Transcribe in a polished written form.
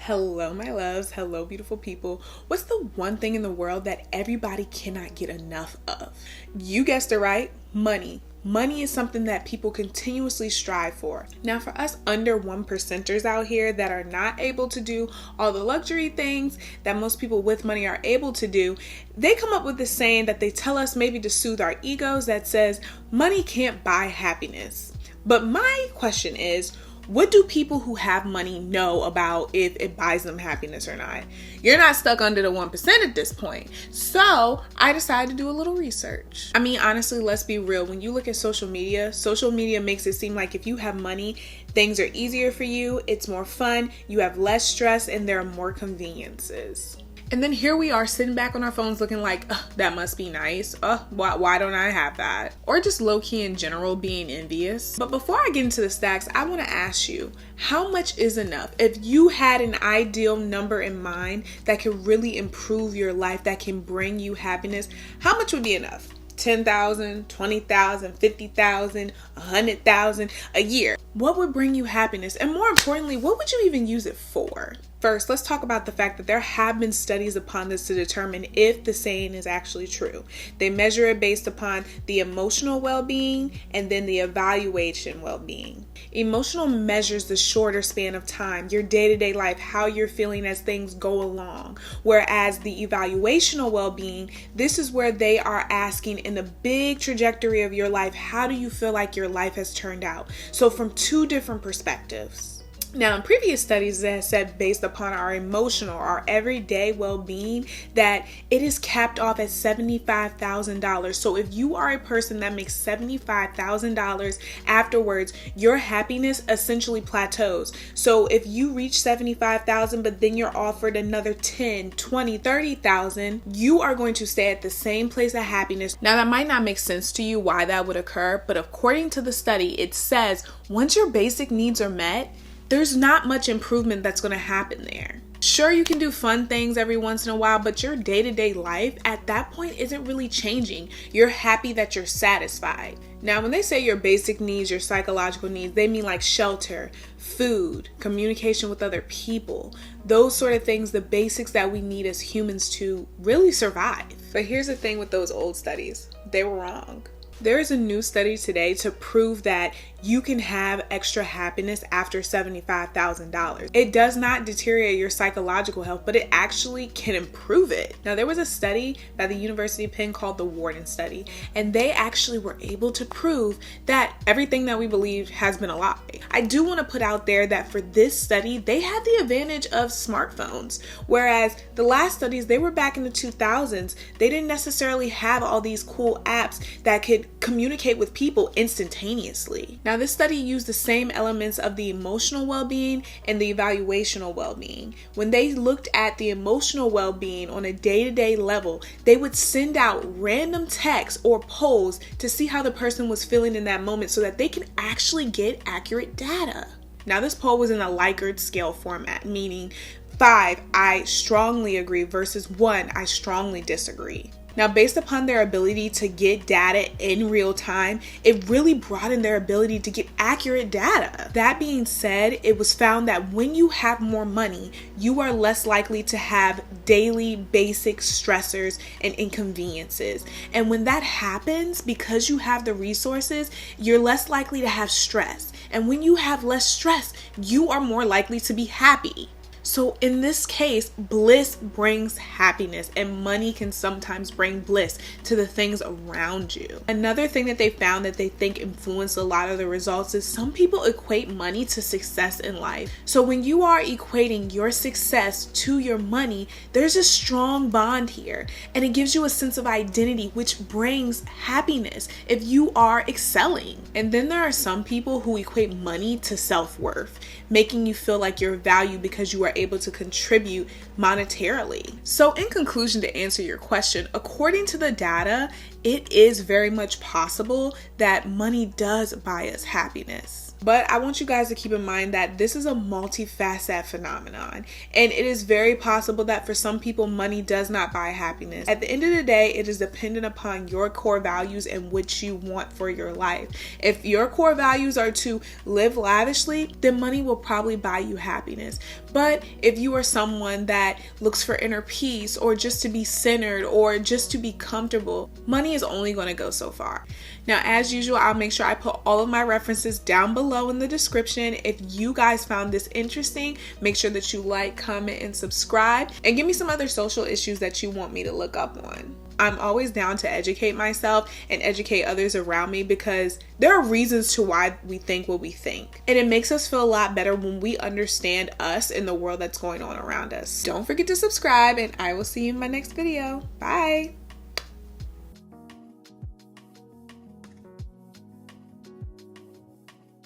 Hello, my loves. Hello, beautiful people. What's the one thing in the world that everybody cannot get enough of? You guessed it right, money. Money is something that people continuously strive for. Now, for us under 1%ers out here that are not able to do all the luxury things that most people with money are able to do, they come up with this saying that they tell us maybe to soothe our egos that says, money can't buy happiness. But my question is, what do people who have money know about if it buys them happiness or not? You're not stuck under the 1% at this point. So I decided to do a little research. I mean, honestly, let's be real. When you look at social media makes it seem like if you have money, things are easier for you, it's more fun, you have less stress, and there are more conveniences. And then here we are sitting back on our phones looking like, that must be nice. Why don't I have that? Or just low-key in general being envious. But before I get into the stacks, I want to ask you, how much is enough? If you had an ideal number in mind that could really improve your life, that can bring you happiness, how much would be enough? 10,000, 20,000, 50,000, 100,000 a year. What would bring you happiness? And more importantly, what would you even use it for? First, let's talk about the fact that there have been studies upon this to determine if the saying is actually true. They measure it based upon the emotional well-being and then the evaluation well-being. Emotional measures the shorter span of time, your day-to-day life, how you're feeling as things go along. Whereas the evaluational well-being, this is where they are asking in the big trajectory of your life, how do you feel like your life has turned out? So from two different perspectives. Now, in previous studies that said based upon our emotional, our everyday well-being, that it is capped off at $75,000. So if you are a person that makes $75,000 afterwards, your happiness essentially plateaus. So if you reach $75,000, but then you're offered another 10, 20, 30,000, you are going to stay at the same place of happiness. Now, that might not make sense to you why that would occur, but according to the study, it says once your basic needs are met, there's not much improvement that's going to happen there. Sure, you can do fun things every once in a while, but your day-to-day life at that point isn't really changing. You're happy that you're satisfied. Now, when they say your basic needs, your psychological needs, they mean like shelter, food, communication with other people, those sort of things, the basics that we need as humans to really survive. But here's the thing with those old studies. They were wrong. There is a new study today to prove that you can have extra happiness after $75,000. It does not deteriorate your psychological health, but it actually can improve it. Now, there was a study by the University of Penn called the Wharton Study, and they actually were able to prove that everything that we believed has been a lie. I do want to put out there that for this study, they had the advantage of smartphones, whereas the last studies, they were back in the 2000s. They didn't necessarily have all these cool apps that could communicate with people instantaneously. Now, this study used the same elements of the emotional well-being and the evaluational well-being. When they looked at the emotional well-being on a day-to-day level, they would send out random texts or polls to see how the person was feeling in that moment so that they can actually get accurate data. Now, this poll was in a Likert scale format, meaning 5, I strongly agree versus 1, I strongly disagree. Now, based upon their ability to get data in real time, it really broadened their ability to get accurate data. That being said, it was found that when you have more money, you are less likely to have daily basic stressors and inconveniences. And when that happens, because you have the resources, you're less likely to have stress. And when you have less stress, you are more likely to be happy. So in this case, bliss brings happiness, and money can sometimes bring bliss to the things around you. Another thing that they found that they think influenced a lot of the results is some people equate money to success in life. So when you are equating your success to your money, there's a strong bond here, and it gives you a sense of identity, which brings happiness if you are excelling. And then there are some people who equate money to self-worth, making you feel like you're valued because you are able to contribute monetarily. So in conclusion, to answer your question, according to the data, it is very much possible that money does buy us happiness. But I want you guys to keep in mind that this is a multifaceted phenomenon, and it is very possible that for some people money does not buy happiness. At the end of the day, it is dependent upon your core values and what you want for your life. If your core values are to live lavishly, then money will probably buy you happiness. But if you are someone that looks for inner peace, or just to be centered, or just to be comfortable, money is only going to go so far. Now, as usual, I'll make sure I put all of my references down below in the description. If you guys found this interesting, make sure that you like, comment, and subscribe, and give me some other social issues that you want me to look up on. I'm always down to educate myself and educate others around me, because there are reasons to why we think what we think. And it makes us feel a lot better when we understand us and the world that's going on around us. Don't forget to subscribe, and I will see you in my next video. Bye.